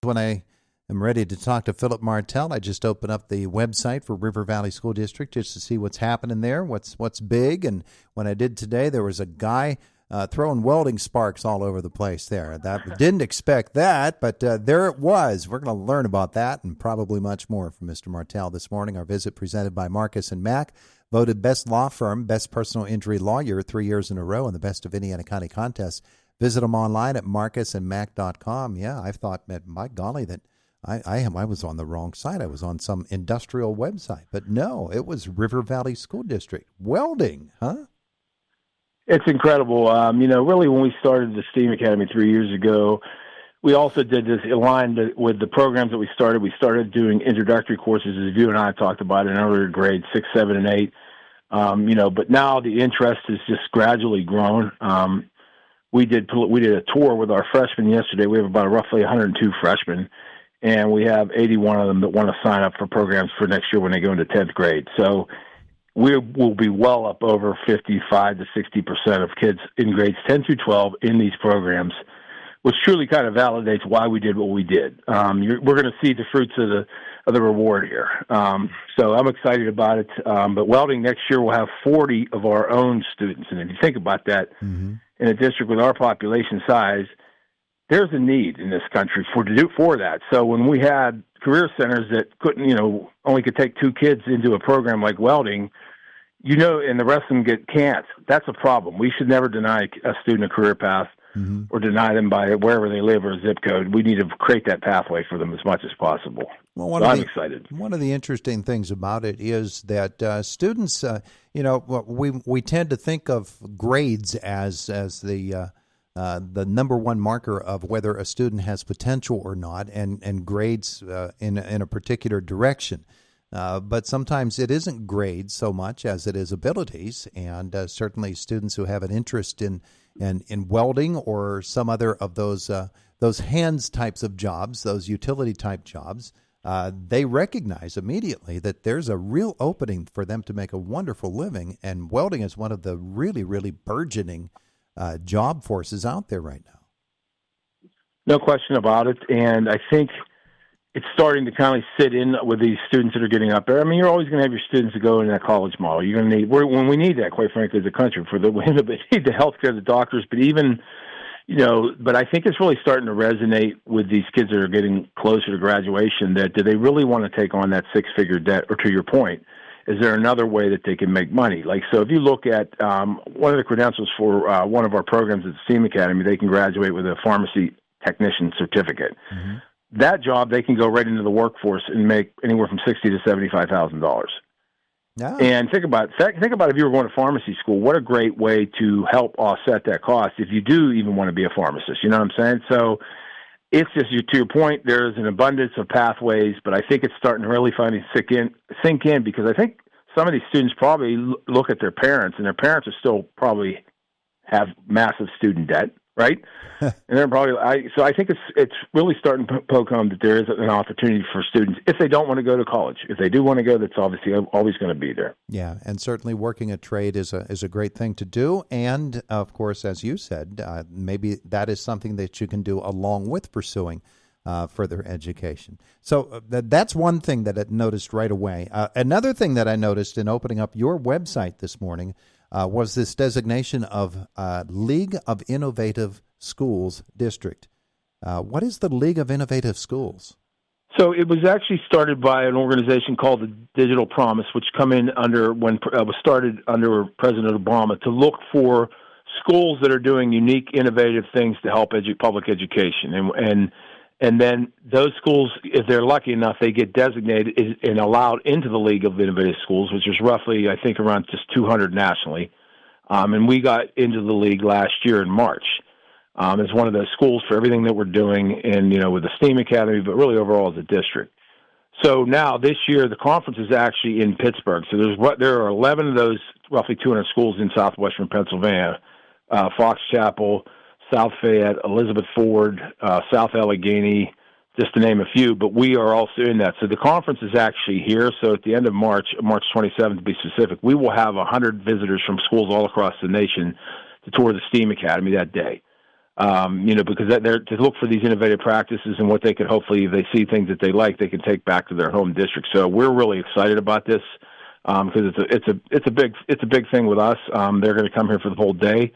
when I am ready to talk to Philip Martell. I just opened up the website for River Valley School District just to see what's happening there, what's big. And when I did today, there was a guy throwing welding sparks all over the place there. That didn't expect that, but there it was. We're going to learn about that and probably much more from Mr. Martell this morning. Our visit presented by Marcus & Mack, voted best law firm, best personal injury lawyer 3 years in a row in the Best of Indiana County contest. Visit them online at marcusandmack.com. Yeah, I thought, my golly, that I was on the wrong side. I was on some industrial website. But no, it was River Valley School District. Welding, huh? It's incredible. Really when we started the STEAM Academy 3 years ago, we also did this aligned with the programs that we started. We started doing introductory courses, as you and I talked about, in earlier grades 6, 7, and 8. But now the interest has just gradually grown. We did a tour with our freshmen yesterday. We have about roughly 102 freshmen, and we have 81 of them that want to sign up for programs for next year when they go into 10th grade. So we will be well up over 55 to 60% of kids in grades 10 through 12 in these programs, which truly kind of validates why we did what we did. We're going to see the fruits of the reward here. So I'm excited about it. But welding next year will have 40 of our own students. And if you think about that, in a district with our population size, there's a need in this country for that. So when we had career centers that only could take 2 kids into a program like welding, and the rest of them can't, that's a problem. We should never deny a student a career path or deny them by wherever they live or a zip code. We need to create that pathway for them as much as possible. Well, I'm excited. One of the interesting things about it is that students, we tend to think of grades as the number one marker of whether a student has potential or not, and grades in a particular direction. But sometimes it isn't grades so much as it is abilities, and certainly students who have an interest in welding or some other of those hands types of jobs, those utility type jobs, they recognize immediately that there's a real opening for them to make a wonderful living, and welding is one of the really, really burgeoning job forces out there right now. No question about it, and I think it's starting to kind of sit in with these students that are getting up there. I mean, you're always going to have your students that go in that college model. You're going to need, when we need that, quite frankly, as a country, we need the healthcare, the doctors, but even, but I think it's really starting to resonate with these kids that are getting closer to graduation, that do they really want to take on that 6-figure debt? Or to your point, is there another way that they can make money? Like, so if you look at one of the credentials for one of our programs at the STEAM Academy, they can graduate with a pharmacy technician certificate. Mm-hmm. That job, they can go right into the workforce and make anywhere from $60,000 to $75,000. Yeah. And think about if you were going to pharmacy school, what a great way to help offset that cost if you do even want to be a pharmacist. You know what I'm saying? So it's just, to your point, there's an abundance of pathways, but I think it's starting to really finally sink in, because I think some of these students probably look at their parents, and their parents are still probably have massive student debt. Right, and they're probably. So I think it's really starting to poke home that there is an opportunity for students if they don't want to go to college. If they do want to go, that's obviously always going to be there. Yeah, and certainly working a trade is a great thing to do, and of course, as you said, maybe that is something that you can do along with pursuing further education. So that's one thing that I noticed right away. Another thing that I noticed in opening up your website this morning was this designation of League of Innovative Schools District. What is the League of Innovative Schools? So it was actually started by an organization called the Digital Promise, which come in was started under President Obama to look for schools that are doing unique, innovative things to help public education. And then those schools, if they're lucky enough, they get designated and allowed into the League of Innovative Schools, which is roughly, I think, around just 200 nationally. And we got into the league last year in March. As one of those schools for everything that we're doing with the STEAM Academy, but really overall as a district. So now this year, the conference is actually in Pittsburgh. So there are 11 of those roughly 200 schools in southwestern Pennsylvania, Fox Chapel, South Fayette, Elizabeth Ford, South Allegheny, just to name a few, but we are also in that. So the conference is actually here. So at the end of March 27th to be specific, we will have 100 visitors from schools all across the nation to tour the STEAM Academy that day. because they're to look for these innovative practices and what they could hopefully, if they see things that they like, they can take back to their home district. So we're really excited about this because it's a big thing with us. They're going to come here for the whole day.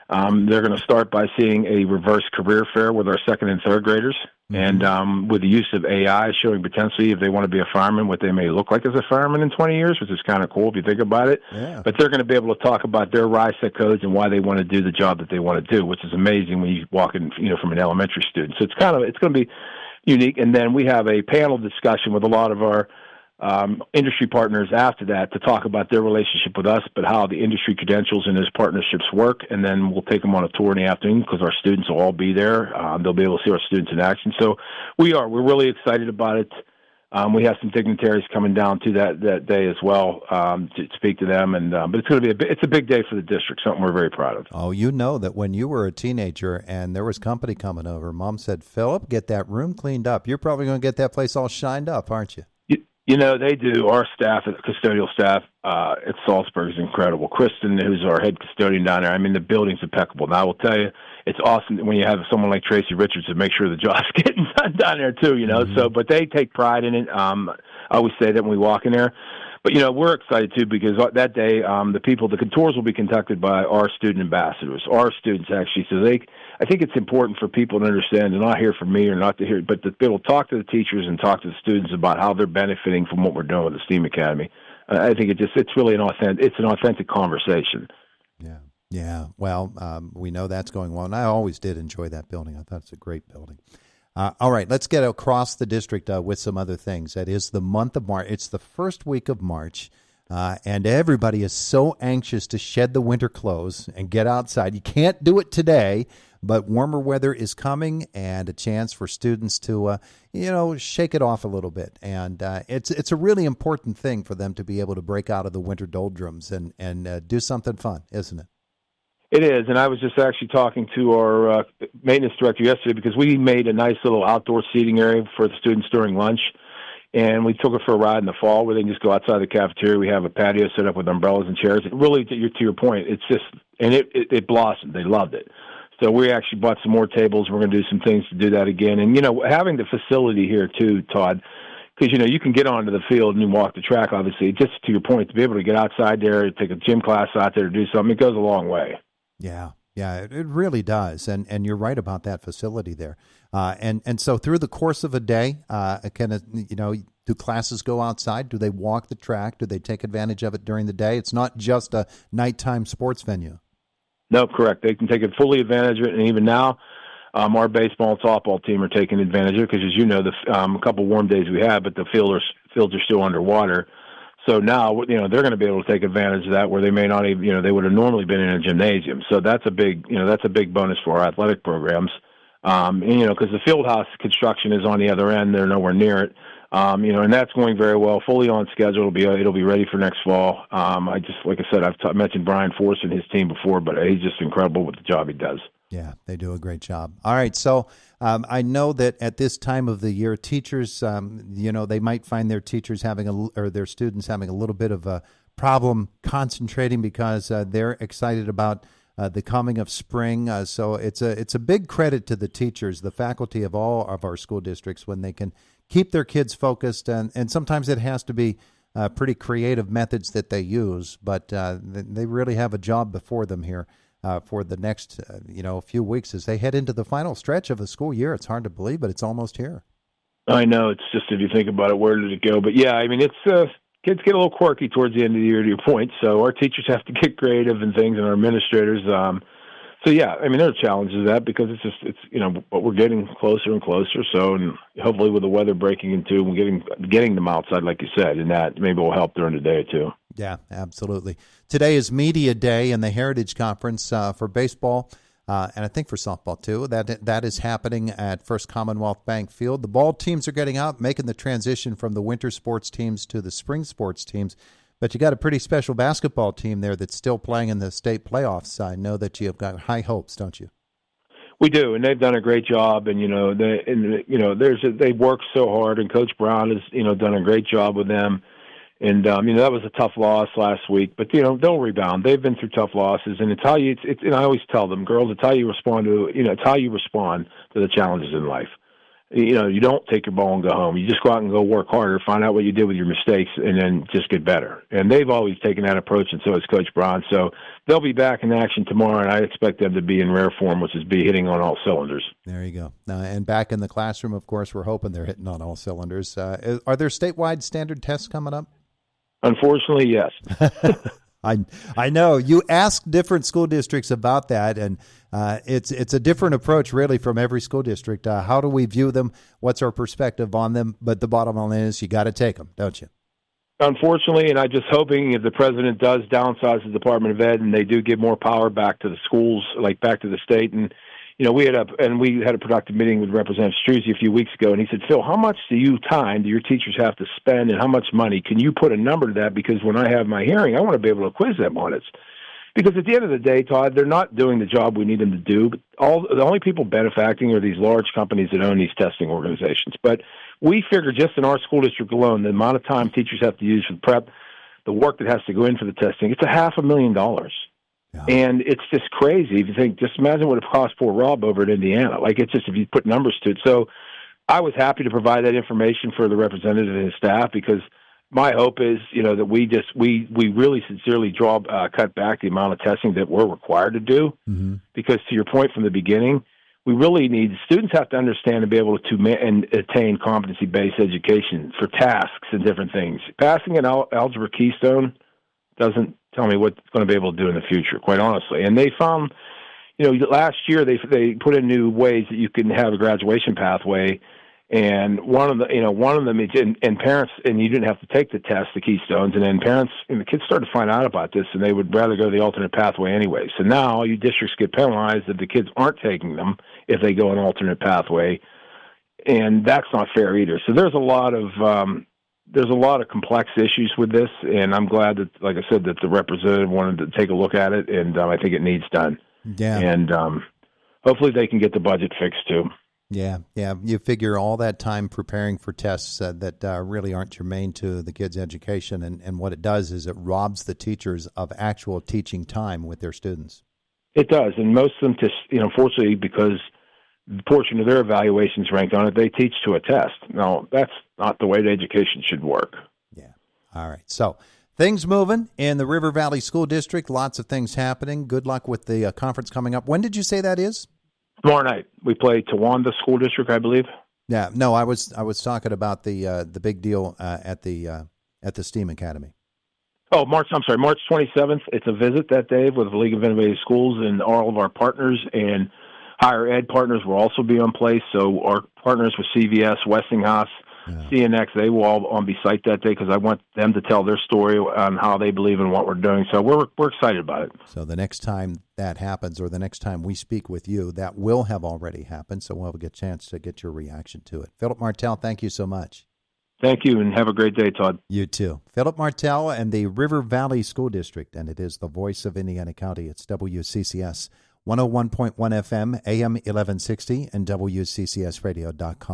They're going to start by seeing a reverse career fair with our second and third graders, and with the use of AI, showing potentially if they want to be a fireman, what they may look like as a fireman in 20 years, which is kind of cool if you think about it. Yeah. But they're going to be able to talk about their RISEC codes and why they want to do the job that they want to do, which is amazing when you walk in, from an elementary student. So it's going to be unique. And then we have a panel discussion with a lot of our industry partners after that to talk about their relationship with us, but how the industry credentials and those partnerships work. And then we'll take them on a tour in the afternoon because our students will all be there. They'll be able to see our students in action. So we're really excited about it. We have some dignitaries coming down to that day as well to speak to them. And but it's going to be it's a big day for the district, something we're very proud of. Oh, you know that when you were a teenager and there was company coming over, Mom said, "Philip, get that room cleaned up." You're probably going to get that place all shined up, aren't you? They do. Our staff, custodial staff at Salzburg is incredible. Kristen, who's our head custodian down there, I mean, the building's impeccable. Now, I will tell you, it's awesome when you have someone like Tracy Richards to make sure the job's getting done down there, too, Mm-hmm. So, but they take pride in it. I always say that when we walk in there. But, we're excited, too, because that day, the tours will be conducted by our student ambassadors, our students, actually. So I think it's important for people to understand, and not hear from me or not to hear, but to be able to talk to the teachers and talk to the students about how they're benefiting from what we're doing with the STEAM Academy. I think it's really an authentic conversation. Yeah. Yeah. Well, we know that's going well, and I always did enjoy that building. I thought it's a great building. All right, let's get across the district with some other things. That is the month of March. It's the first week of March, and everybody is so anxious to shed the winter clothes and get outside. You can't do it today, but warmer weather is coming, and a chance for students to, shake it off a little bit. And it's a really important thing for them to be able to break out of the winter doldrums and do something fun, isn't it? It is, and I was just actually talking to our maintenance director yesterday because we made a nice little outdoor seating area for the students during lunch, and we took it for a ride in the fall where they can just go outside the cafeteria. We have a patio set up with umbrellas and chairs. It really, to your point, it's just, and it blossomed. They loved it. So we actually bought some more tables. We're going to do some things to do that again. And, having the facility here too, Todd, because, you can get onto the field and walk the track, obviously. Just to your point, to be able to get outside there, take a gym class out there to do something, it goes a long way. Yeah, it really does, and you're right about that facility there. And so through the course of a day, do classes go outside? Do they walk the track? Do they take advantage of it during the day? It's not just a nighttime sports venue. No, correct. They can take fully advantage of it, and even now, our baseball and softball team are taking advantage of it because, as you know, a couple warm days we had, but the fields are still underwater. So now, they're going to be able to take advantage of that where they may not even, they would have normally been in a gymnasium. So that's a big bonus for our athletic programs. Because the field house construction is on the other end, they're nowhere near it. And that's going very well, fully on schedule. It'll be ready for next fall. Like I said, I've mentioned Brian Force and his team before, but he's just incredible with the job he does. Yeah, they do a great job. All right, so I know that at this time of the year, teachers, they might find their teachers their students having a little bit of a problem concentrating because they're excited about the coming of spring. So it's a big credit to the teachers, the faculty of all of our school districts, when they can keep their kids focused. And sometimes it has to be pretty creative methods that they use, but they really have a job before them here. For the next, few weeks as they head into the final stretch of the school year. It's hard to believe, but it's almost here. I know. It's just, if you think about it, where did it go? But yeah, I mean, it's kids get a little quirky towards the end of the year, to your point. So our teachers have to get creative and things, and our administrators. So yeah, I mean, there are challenges to that because but we're getting closer and closer. So, and hopefully with the weather breaking into, we're getting them outside, like you said, and that maybe will help during the day too. Yeah, absolutely. Today is Media Day and the Heritage Conference for baseball, and I think for softball too. That is happening at First Commonwealth Bank Field. The ball teams are getting out, making the transition from the winter sports teams to the spring sports teams. But you got a pretty special basketball team there that's still playing in the state playoffs. I know that you've got high hopes, don't you? We do, and they've done a great job. And they work so hard, and Coach Brown has done a great job with them. And, that was a tough loss last week, but, they'll rebound. They've been through tough losses, and it's how you, and I always tell them, girls, it's how you respond to, it's how you respond to the challenges in life. You don't take your ball and go home. You just go out and go work harder, find out what you did with your mistakes, and then just get better. And they've always taken that approach, and so has Coach Braun. So they'll be back in action tomorrow, and I expect them to be in rare form, which is be hitting on all cylinders. There you go. And back in the classroom, of course, we're hoping they're hitting on all cylinders. Are there statewide standard tests coming up? Unfortunately, yes. I know you ask different school districts about that, and it's a different approach really from every school district. How do we view them? What's our perspective on them? But the bottom line is you got to take them, don't you? Unfortunately, and I'm just hoping if the president does downsize the Department of Ed and they do give more power back to the schools, like back to the state, and we had a productive meeting with Representative Struzzi a few weeks ago, and he said, Phil, how much time do your teachers have to spend, and how much money? Can you put a number to that? Because when I have my hearing, I want to be able to quiz them on it. Because at the end of the day, Todd, they're not doing the job we need them to do. But the only people benefacting are these large companies that own these testing organizations. But we figure just in our school district alone, the amount of time teachers have to use for prep, the work that has to go in for the testing, it's $500,000. Yeah. And it's just crazy if you think, just imagine what it cost poor Rob over in Indiana. Like, it's just, if you put numbers to it. So I was happy to provide that information for the representative and his staff, because my hope is, that we really sincerely cut back the amount of testing that we're required to do. Mm-hmm. Because to your point from the beginning, we really need, students have to understand and be able to attain competency-based education for tasks and different things. Passing an algebra keystone doesn't tell me what it's going to be able to do in the future, quite honestly. And they found, last year they put in new ways that you can have a graduation pathway, and one of them is, and parents, and you didn't have to take the test, the keystones, and then parents and the kids started to find out about this, and they would rather go the alternate pathway anyway. So now you districts get penalized if the kids aren't taking them if they go an alternate pathway, and that's not fair either. So there's a lot of complex issues with this, and I'm glad that, like I said, that the representative wanted to take a look at it, and I think it needs done. Yeah. And hopefully they can get the budget fixed too. Yeah. You figure all that time preparing for tests that really aren't germane to the kids' education, and what it does is it robs the teachers of actual teaching time with their students. It does, and most of them just, fortunately, because the portion of their evaluations ranked on it, they teach to a test. Now, that's not the way the education should work. Yeah. All right. So things moving in the River Valley School District. Lots of things happening. Good luck with the conference coming up. When did you say that is? Tomorrow night. We play Towanda School District, I believe. Yeah. No, I was talking about the big deal at the STEAM Academy. Oh, March 27th. It's a visit that day with the League of Innovative Schools, and all of our partners and higher ed partners will also be on place. So our partners with CVS, Westinghouse, CNX, they will all on be site that day, because I want them to tell their story on how they believe in what we're doing. So we're excited about it. So the next time that happens, or the next time we speak with you, that will have already happened. So we'll get a chance to get your reaction to it. Philip Martell, thank you so much. Thank you, and have a great day, Todd. You too. Philip Martell and the River Valley School District, and it is the voice of Indiana County. It's WCCS 101.1 FM, AM 1160, and WCCSradio.com.